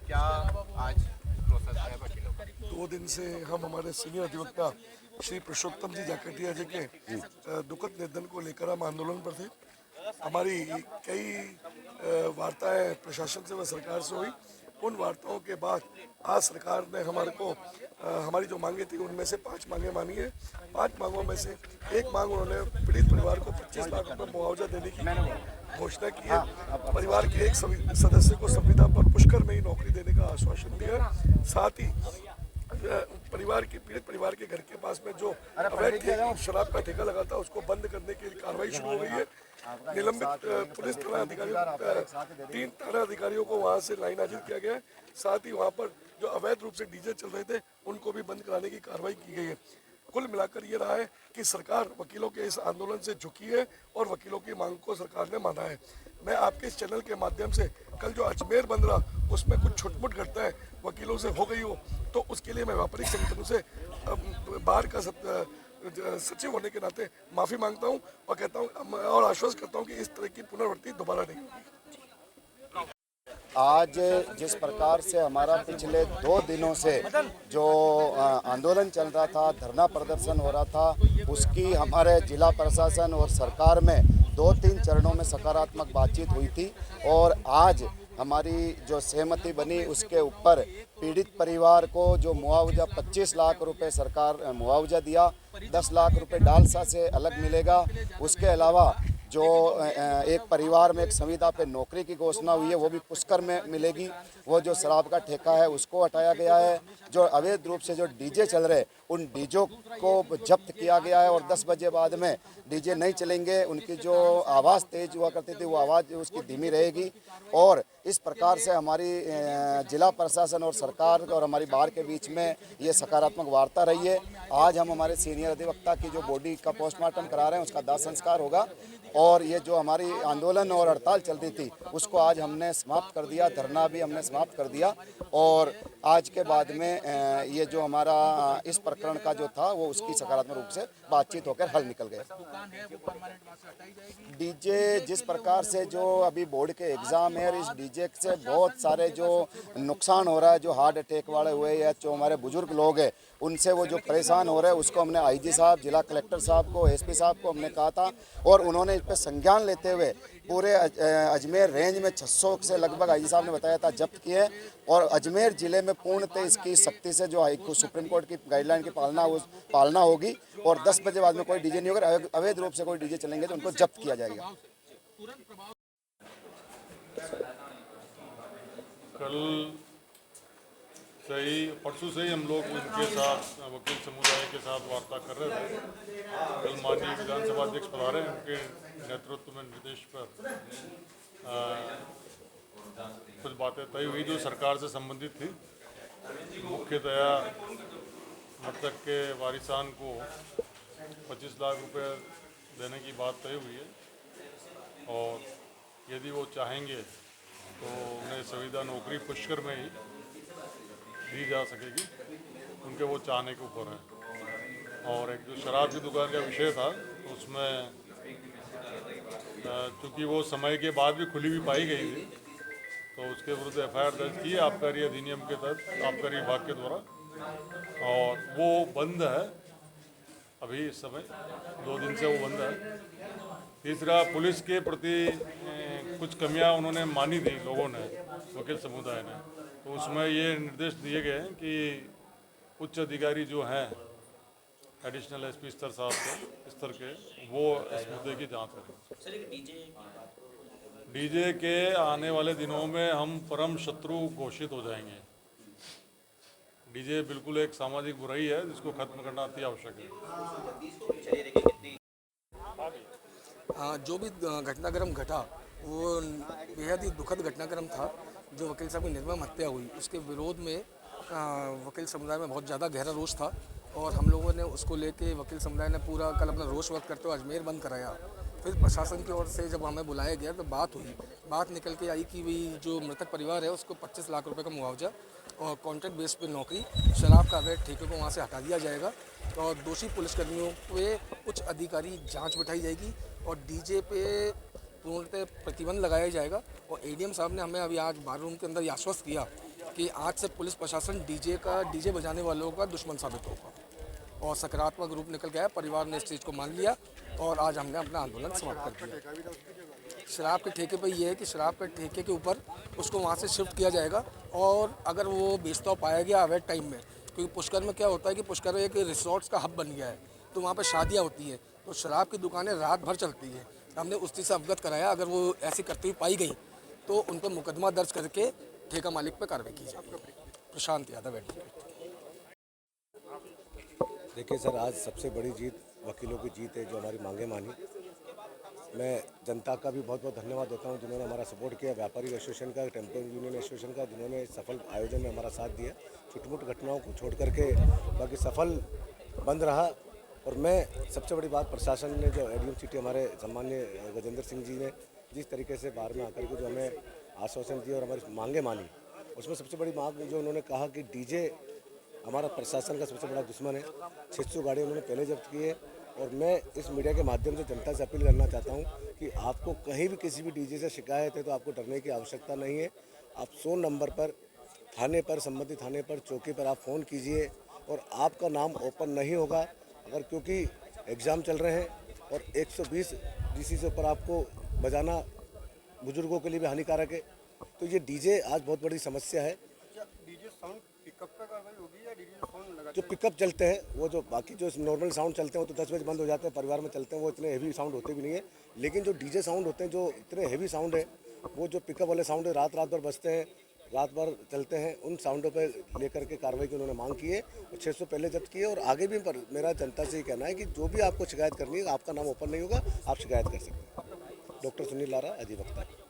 क्या आज प्रोसेस है वकीलों का? 2 दिन से हम हमारे सीनियर अधिवक्ता श्री पुरुषोत्तम जी जाकटिया जी के दुखद निधन को लेकर हम आंदोलन पर थे। हमारी कई वार्ताएं प्रशासन से व सरकार से हुई। उन वार्ताओं के बाद आज सरकार ने हमारे को हमारी जो मांगे थी उनमें से 5 मांगे मानी है। 5 मांगों में से एक मांग उन्होंने पीड़ित परिवार को 25 लाख रुपए मुआवजा देने की घोषणा की है। परिवार के एक सदस्य को संविदा पर पुष्कर में ही नौकरी देने का आश्वासन दिया है। साथ ही पीड़ित परिवार के घर के पास में जो अवैध शराब का ठेका लगा था उसको बंद करने की कार्रवाई शुरू हो गई है। निलंबित पुलिस थाना अधिकारियों 3 थाना अधिकारियों को वहां से लाइन हाजिर किया गया है। साथ ही वहां पर जो अवैध रूप से डीजे चल रहे थे उनको भी बंद कराने की कार्रवाई की गई है। कुल मिलाकर ये रहा है कि सरकार वकीलों के इस आंदोलन से झुकी है और वकीलों की मांग को सरकार ने माना है। मैं आपके इस चैनल के माध्यम से कल जो अजमेर बंद रहा उसमें कुछ छुटमुट घटना है वकीलों से हो गई हो तो उसके लिए मैं व्यापारिक संगठनों से बाहर का सचिव होने के नाते माफ़ी मांगता हूं और कहता हूं और आश्वस्त करता हूं कि इस तरह की पुनरावृत्ति दोबारा नहीं होगी। आज जिस प्रकार से हमारा पिछले 2 दिनों से जो आंदोलन चल रहा था, धरना प्रदर्शन हो रहा था, उसकी हमारे जिला प्रशासन और सरकार में 2-3 चरणों में सकारात्मक बातचीत हुई थी और आज हमारी जो सहमति बनी उसके ऊपर पीड़ित परिवार को जो मुआवजा 25 लाख रुपए सरकार मुआवजा दिया, 10 लाख रुपए डालसा से अलग मिलेगा। उसके अलावा जो एक परिवार में एक संविदा पे नौकरी की घोषणा हुई है वो भी पुष्कर में मिलेगी। वो जो शराब का ठेका है उसको हटाया गया है। जो अवैध रूप से जो डीजे चल रहे उन डीजों को जब्त किया गया है और 10 बजे बाद में डीजे नहीं चलेंगे। उनकी जो आवाज़ तेज हुआ करती थी वो आवाज़ उसकी धीमी रहेगी। और इस प्रकार से हमारी जिला प्रशासन और सरकार और हमारी बार के बीच में ये सकारात्मक वार्ता रही है। आज हम हमारे सीनियर अधिवक्ता की जो बॉडी का पोस्टमार्टम करा रहे हैं उसका दाह संस्कार होगा और ये जो हमारी आंदोलन और हड़ताल चल रही थी उसको आज हमने समाप्त कर दिया, धरना भी हमने समाप्त कर दिया और आज के बाद में ये जो हमारा इस प्रकरण का जो था वो उसकी सकारात्मक रूप से बातचीत होकर हल निकल गया। डीजे जिस प्रकार से जो अभी बोर्ड के एग्ज़ाम है और इस डीजे से बहुत सारे जो नुकसान हो रहा है, जो हार्ट अटैक वाले हुए या जो हमारे बुजुर्ग लोग हैं उनसे वो जो परेशान हो रहे हैं उसको हमने आईजी साहब, जिला कलेक्टर साहब को, एसपी साहब को हमने कहा था और उन्होंने इस पर संज्ञान लेते हुए पूरे अजमेर रेंज में 600 से लगभग आईजी साहब ने बताया था जब्त किए और अजमेर ज़िले में पूर्णतः इसकी सख्ती से जो सुप्रीम कोर्ट की गाइडलाइन की पालना होगी और 10 बजे बाद में कोई डीजे नहीं होगा। अवैध रूप से कोई डीजे चलेंगे तो उनको जब्त किया जाएगा। कल परसों से ही हम लोग उनके साथ वकील समुदाय के साथ वार्ता कर रहे थे। कल माननीय विधानसभा अध्यक्ष पधारे, उनके नेतृत्व में निर्देश पर कुछ बातें तय हुई जो सरकार से संबंधित थी। मुख्यतया मृतक के वारिसान को 25 लाख रुपए देने की बात तय हुई है और यदि वो चाहेंगे तो उन्हें संविदा नौकरी पुष्कर में ही दी जा सकेगी, उनके वो चाहने के ऊपर है। और एक जो शराब की दुकान का विषय था तो उसमें चूँकि वो समय के बाद भी खुली भी पाई गई थी तो उसके विरुद्ध एफआईआर दर्ज की आबकारी अधिनियम के तहत आबकारी विभाग के द्वारा और वो बंद है अभी इस समय 2 दिन से वो बंद है। तीसरा, पुलिस के प्रति कुछ कमियां उन्होंने मानी थी लोगों ने, वकील समुदाय ने, तो उसमें ये निर्देश दिए गए हैं कि उच्च अधिकारी जो हैं एडिशनल एसपी स्तर के वो इस मुद्दे की जांच करें। डीजे के आने वाले दिनों में हम परम शत्रु घोषित हो जाएंगे। डीजे बिल्कुल एक सामाजिक बुराई है जिसको खत्म करना अति आवश्यक है। जो भी घटनाक्रम घटा वो बेहद ही दुखद घटनाक्रम था। जो वकील साहब की निर्मम हत्या हुई उसके विरोध में वकील समुदाय में बहुत ज़्यादा गहरा रोष था और हम लोगों ने उसको लेके वकील समुदाय ने पूरा कल अपना रोष व्यक्त करते हुए अजमेर बंद कराया। फिर प्रशासन की ओर से जब हमें बुलाया गया तो बात निकल के आई कि भाई जो मृतक परिवार है उसको 25 लाख रुपए का मुआवजा और कॉन्ट्रैक्ट बेस पे नौकरी, शराब का अवैध ठेके को वहाँ से हटा दिया जाएगा और दोषी पुलिसकर्मियों पे उच्च अधिकारी जांच बिठाई जाएगी और डीजे पे पूर्णतः प्रतिबंध लगाया जाएगा। और एडीएम साहब ने हमें अभी आज बार रूम के अंदर ये आश्वस्त किया कि आज से पुलिस प्रशासन डीजे बजाने वालों का दुश्मन साबित होगा और सकारात्मक रूप निकल गया है। परिवार ने इस चीज़ को मान लिया और आज हमने अपना आंदोलन समाप्त कर दिया। शराब के ठेके पर ये है कि शराब के ठेके के ऊपर उसको वहाँ से शिफ्ट किया जाएगा और अगर वो बेचता पाया गया अवैध टाइम में, क्योंकि पुष्कर में क्या होता है कि पुष्कर एक रिसोर्ट्स का हब बन गया है, तो वहाँ पर शादियाँ होती हैं, तो शराब की दुकानें रात भर चलती हैं। हमने उस चीज़ से अवगत कराया, अगर वो ऐसी करती हुई पाई गई तो उन पर मुकदमा दर्ज करके ठेका मालिक पर कार्रवाई की जाएगी। प्रशांत यादव एडवोकेट। देखिए सर, आज सबसे बड़ी जीत वकीलों की जीत है जो हमारी मांगे मानी। मैं जनता का भी बहुत बहुत धन्यवाद देता हूं जिन्होंने हमारा सपोर्ट किया, व्यापारी एसोसिएशन का, टेम्पो यूनियन एसोसिएशन का, जिन्होंने सफल आयोजन में हमारा साथ दिया। छोटी-मोटी घटनाओं को छोड़ करके बाकी सफल बंद रहा। और मैं सबसे बड़ी बात, प्रशासन ने जो एडीएम सिटी हमारे सम्मान्य गजेंद्र सिंह जी ने जिस तरीके से बाहर में आकर के जो हमें आश्वासन दिया और हमारी मांगे मानी, उसमें सबसे बड़ी मांग जो उन्होंने कहा कि डीजे हमारा प्रशासन का सबसे बड़ा दुश्मन है। 600 गाड़ी उन्होंने पहले जब्त की है। और मैं इस मीडिया के माध्यम से जनता से अपील करना चाहता हूं कि आपको कहीं भी किसी भी डीजे से शिकायत है तो आपको डरने की आवश्यकता नहीं है। आप 100 नंबर पर थाने पर, संबंधित थाने पर, चौकी पर आप फ़ोन कीजिए और आपका नाम ओपन नहीं होगा। अगर क्योंकि एग्ज़ाम चल रहे हैं और 120 डीसी से ऊपर आपको बजाना बुजुर्गों के लिए भी हानिकारक है, तो ये डीजे आज बहुत बड़ी समस्या है। डीजे साउंड पिकअप पे कार्रवाई होगी या डीजे साउंड लगा जो पिकअप चलते हैं, वो जो बाकी जो नॉर्मल साउंड चलते हैं वो तो 10 बजे बंद हो जाते हैं, परिवार में चलते हैं, वो इतने हेवी साउंड होते भी नहीं है। लेकिन जो डीजे साउंड होते हैं, जो इतने हेवी साउंड है, वो जो पिकअप वाले साउंड है, रात रात भर बजते हैं, रात भर चलते हैं, उन साउंडों पर लेकर के कार्रवाई की उन्होंने मांग की है और 600 पहले जब्त किए। और आगे भी पर मेरा जनता से ये कहना है कि जो भी आपको शिकायत करनी है, आपका नाम ओपन नहीं होगा, आप शिकायत कर सकते हैं। डॉक्टर सुनील लारा, अधिवक्ता।